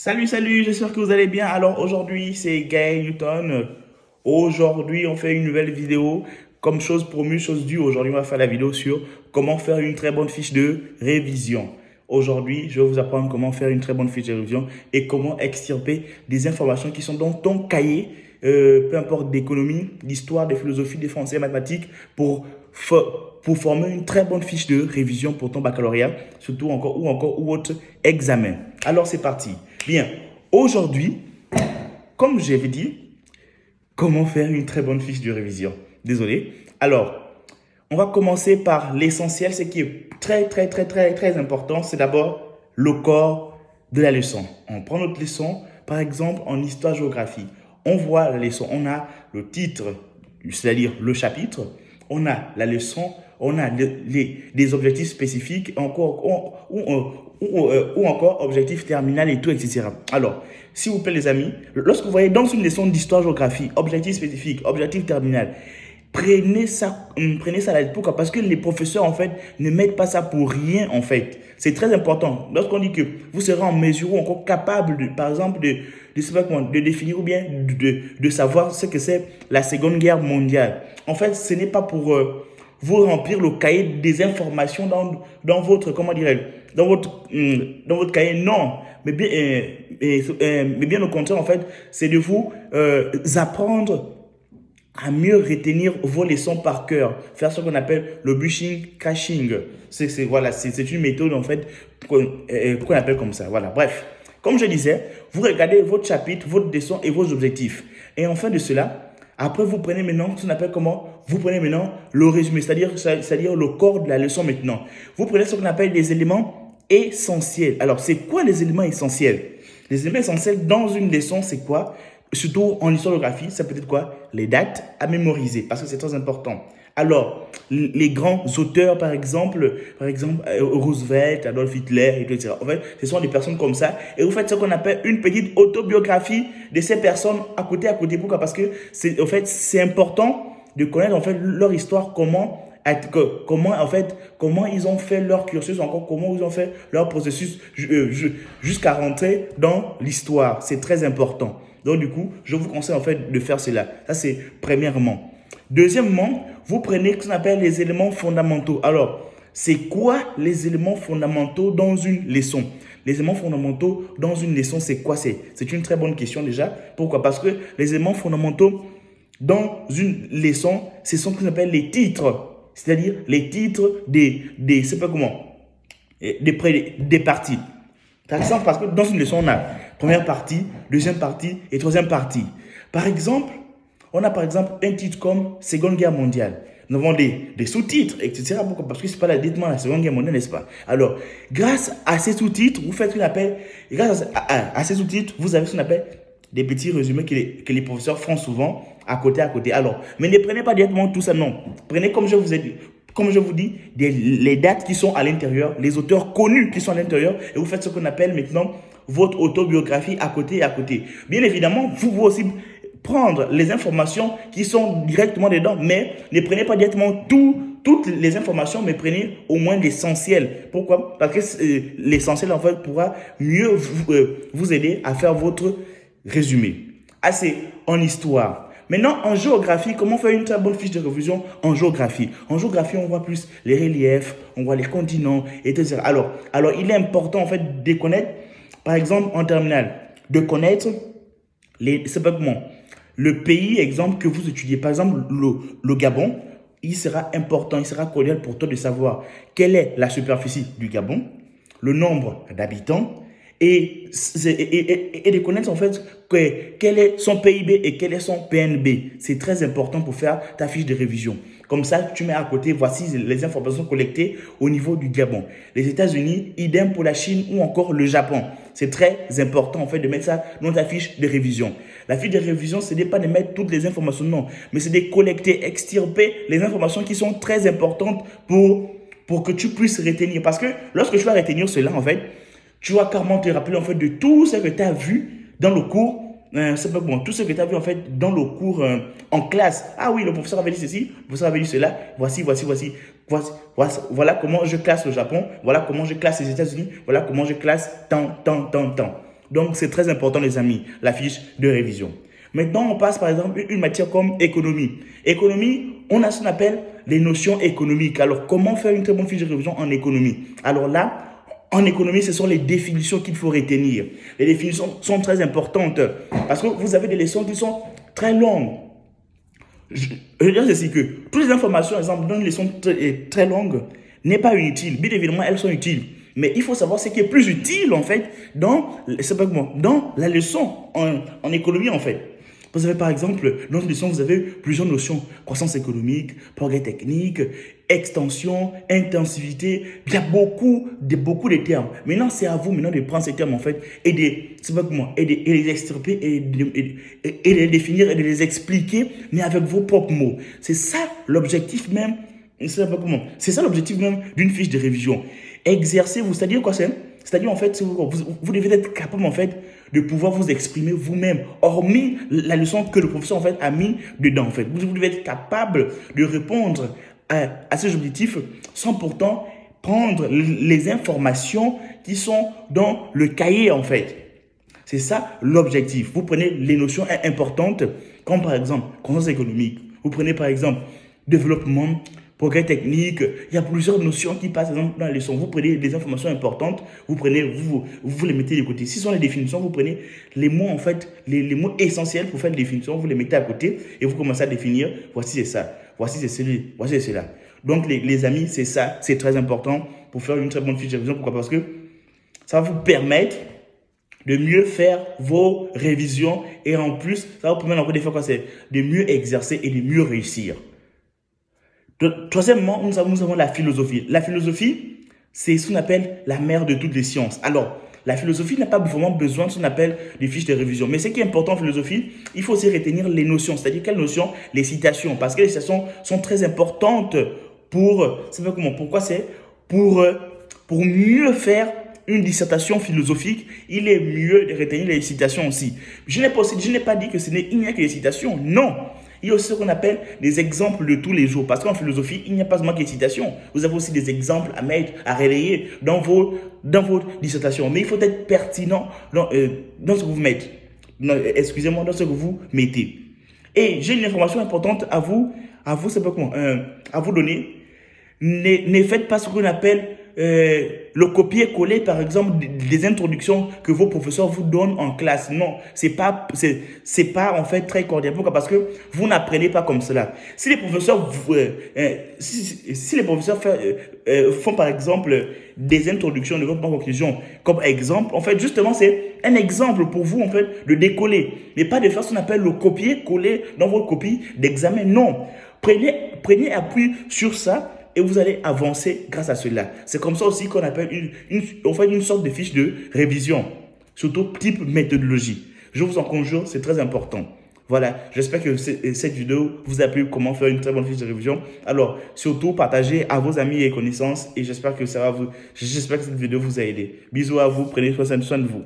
Salut, salut, j'espère que vous allez bien. Alors aujourd'hui, c'est Gaël Newton. Aujourd'hui, on fait une nouvelle vidéo. Comme chose promue, chose due. Aujourd'hui, on va faire la vidéo sur comment faire une très bonne fiche de révision. Aujourd'hui, je vais vous apprendre comment faire une très bonne fiche de révision et comment extirper des informations qui sont dans ton cahier, peu importe d'économie, d'histoire, de philosophie, de français, mathématiques, pour former une très bonne fiche de révision pour ton baccalauréat, surtout ou autre examen. Alors, c'est parti. Bien, aujourd'hui, comme j'avais dit, comment faire une très bonne fiche de révision. Désolé. Alors, on va commencer par l'essentiel, ce qui est très important. C'est d'abord le corps de la leçon. On prend notre leçon, par exemple, en histoire-géographie. On voit la leçon, on a le titre, c'est-à-dire le chapitre, on a la leçon, on a des objectifs spécifiques, ou encore objectif terminal et tout, etc. Alors, s'il vous plaît les amis, lorsque vous voyez dans une leçon d'histoire-géographie, objectif spécifique, objectif terminal, prenez ça à la lettre. Pourquoi? Parce que les professeurs, en fait, ne mettent pas ça pour rien, en fait. C'est très important. Lorsqu'on dit que vous serez en mesure ou encore capable, par exemple, de définir ou bien de savoir ce que c'est la Seconde Guerre mondiale. En fait, ce n'est pas pour vous remplir le cahier des informations dans votre, comment dirais-je, dans votre cahier, non. Mais bien au contraire, en fait, c'est de vous apprendre à mieux retenir vos leçons par cœur, faire ce qu'on appelle le brushing caching. Voilà, c'est une méthode en fait qu'on appelle comme ça. Voilà, bref. Comme je disais, vous regardez votre chapitre, votre leçon et vos objectifs. Et en fin de cela, après vous prenez maintenant ce qu'on appelle comment? Vous prenez maintenant le résumé, c'est-à-dire le corps de la leçon maintenant. Vous prenez ce qu'on appelle des éléments essentiels. Alors, c'est quoi les éléments essentiels? Les éléments essentiels dans une leçon, c'est quoi? Surtout en historiographie, ça peut être quoi? Les dates à mémoriser, parce que c'est très important. Alors, les grands auteurs, par exemple Roosevelt, Adolf Hitler, et tout, etc. En fait, ce sont des personnes comme ça. Et vous faites ce qu'on appelle une petite autobiographie de ces personnes à côté. Pourquoi? Parce que c'est important de connaître en fait leur histoire, comment ils ont fait leur cursus, encore comment ils ont fait leur processus jusqu'à rentrer dans l'histoire. C'est très important. Donc, du coup, je vous conseille en fait de faire cela. Ça, c'est premièrement. Deuxièmement, vous prenez ce qu'on appelle les éléments fondamentaux. Alors, c'est quoi les éléments fondamentaux dans une leçon? Les éléments fondamentaux dans une leçon, c'est quoi? C'est une très bonne question déjà. Pourquoi? Parce que les éléments fondamentaux dans une leçon, ce sont ce qu'on appelle les titres. C'est-à-dire les titres c'est pas comment, des parties. Par exemple, parce que dans une leçon, on a première partie, deuxième partie et troisième partie. Par exemple, on a par exemple un titre comme Seconde Guerre mondiale. Nous avons des sous-titres, etc. Pourquoi? Parce que c'est pas directement la Seconde Guerre mondiale, n'est-ce pas? Alors, grâce à ces sous-titres, vous faites ce qu'on appelle, grâce à ces sous-titres, vous avez ce qu'on appelle des petits résumés que les professeurs font souvent à côté. Alors, mais ne prenez pas directement tout ça, non. Prenez, comme je vous dis, les dates qui sont à l'intérieur, les auteurs connus qui sont à l'intérieur, et vous faites ce qu'on appelle maintenant votre autobiographie à côté. Bien évidemment, vous pouvez aussi prendre les informations qui sont directement dedans, mais ne prenez pas directement toutes les informations, mais prenez au moins l'essentiel. Pourquoi? Parce que l'essentiel, en fait, pourra mieux vous aider à faire votre résumé. Assez en histoire. Maintenant, en géographie, comment faire une très bonne fiche de révision en géographie? En géographie, on voit plus les reliefs, on voit les continents, etc. Alors, il est important, en fait, de connaître, par exemple, en terminale, de connaître le pays, exemple, que vous étudiez. Par exemple, le Gabon, il sera important, il sera cordial pour toi de savoir quelle est la superficie du Gabon, le nombre d'habitants, et de connaître en fait quel est son PIB et quel est son PNB. C'est très important pour faire ta fiche de révision. Comme ça, tu mets à côté, voici les informations collectées au niveau du Gabon. Les États-Unis, idem pour la Chine ou encore le Japon. C'est très important en fait de mettre ça dans ta fiche de révision. La fiche de révision, ce n'est pas de mettre toutes les informations, non, mais c'est de collecter, extirper les informations qui sont très importantes pour que tu puisses retenir. Parce que lorsque tu vas retenir cela, en fait, tu vas carrément te rappeler en fait de tout ce que tu as vu dans le cours. Tout ce que tu as vu en fait dans le cours en classe. Ah oui, le professeur avait dit ceci, le professeur avait dit cela. Voici. Voilà comment je classe le Japon. Voilà comment je classe les États-Unis. Voilà comment je classe tant. Donc, c'est très important, les amis, la fiche de révision. Maintenant, on passe par exemple une matière comme économie. Économie, on a ce qu'on appelle les notions économiques. Alors, comment faire une très bonne fiche de révision en économie? Alors là, en économie, ce sont les définitions qu'il faut retenir. Les définitions sont très importantes parce que vous avez des leçons qui sont très longues. Je veux dire ceci que toutes les informations, par exemple, dans une leçon très longue, n'est pas inutile. Bien évidemment, elles sont utiles. Mais il faut savoir ce qui est plus utile, en fait, dans la leçon en économie, en fait. Vous avez par exemple, dans une leçon, vous avez plusieurs notions. Croissance économique, progrès technique, extension, intensivité. Il y a beaucoup de termes. Maintenant, c'est à vous maintenant de prendre ces termes, en fait, et de les extirper, et de les définir, et de les expliquer, mais avec vos propres mots. C'est ça l'objectif même. C'est ça l'objectif même d'une fiche de révision. Exercez-vous, c'est-à-dire quoi c'est? C'est-à-dire en fait, vous devez être capable en fait de pouvoir vous exprimer vous-même, hormis la leçon que le professeur en fait a mis dedans en fait. Vous devez être capable de répondre à ces objectifs sans pourtant prendre les informations qui sont dans le cahier en fait. C'est ça l'objectif. Vous prenez les notions importantes comme par exemple croissance économique. Vous prenez par exemple développement, progrès technique, il y a plusieurs notions qui passent dans la leçon. Vous prenez des informations importantes, vous les mettez de côté. Si ce sont les définitions, vous prenez les mots en fait, les mots essentiels pour faire les définitions, vous les mettez à côté et vous commencez à définir, voici c'est ça, voici c'est celui, voici c'est cela. Donc les amis, c'est ça, c'est très important pour faire une très bonne fiche de révision. Pourquoi? Parce que ça va vous permettre de mieux faire vos révisions et en plus, ça va vous permettre encore de faire quoi? C'est de mieux exercer et de mieux réussir. Troisièmement, nous avons la philosophie. La philosophie, c'est ce qu'on appelle la mère de toutes les sciences. Alors, la philosophie n'a pas vraiment besoin de ce qu'on appelle des fiches de révision. Mais ce qui est important en philosophie, il faut aussi retenir les notions. C'est-à-dire quelles notions? Les citations. Parce que les citations sont très importantes pourquoi c'est pour mieux faire une dissertation philosophique, il est mieux de retenir les citations aussi. Je n'ai pas dit il n'y a que les citations. Non. Il y a aussi ce qu'on appelle des exemples de tous les jours. Parce qu'en philosophie, il n'y a pas seulement que les citations. Vous avez aussi des exemples à mettre, à relayer dans vos dissertations. Mais il faut être pertinent dans ce que vous mettez. Dans ce que vous mettez. Et j'ai une information importante à vous donner. Ne faites pas ce qu'on appelle le copier-coller, par exemple, des introductions que vos professeurs vous donnent en classe. Non, c'est pas en fait très cordial. Pourquoi? Parce que vous n'apprenez pas comme cela. Si les professeurs font par exemple des introductions de votre conclusion comme exemple, en fait, justement, c'est un exemple pour vous en fait de décoller, mais pas de faire ce qu'on appelle le copier-coller dans votre copie d'examen. Non, prenez appui sur ça. Et vous allez avancer grâce à cela. C'est comme ça aussi qu'on appelle une sorte de fiche de révision. Surtout type méthodologie. Je vous en conjure, c'est très important. Voilà, j'espère que cette vidéo vous a plu, comment faire une très bonne fiche de révision. Alors, surtout, partagez à vos amis et connaissances. Et j'espère que cette vidéo vous a aidé. Bisous à vous, prenez soin de vous.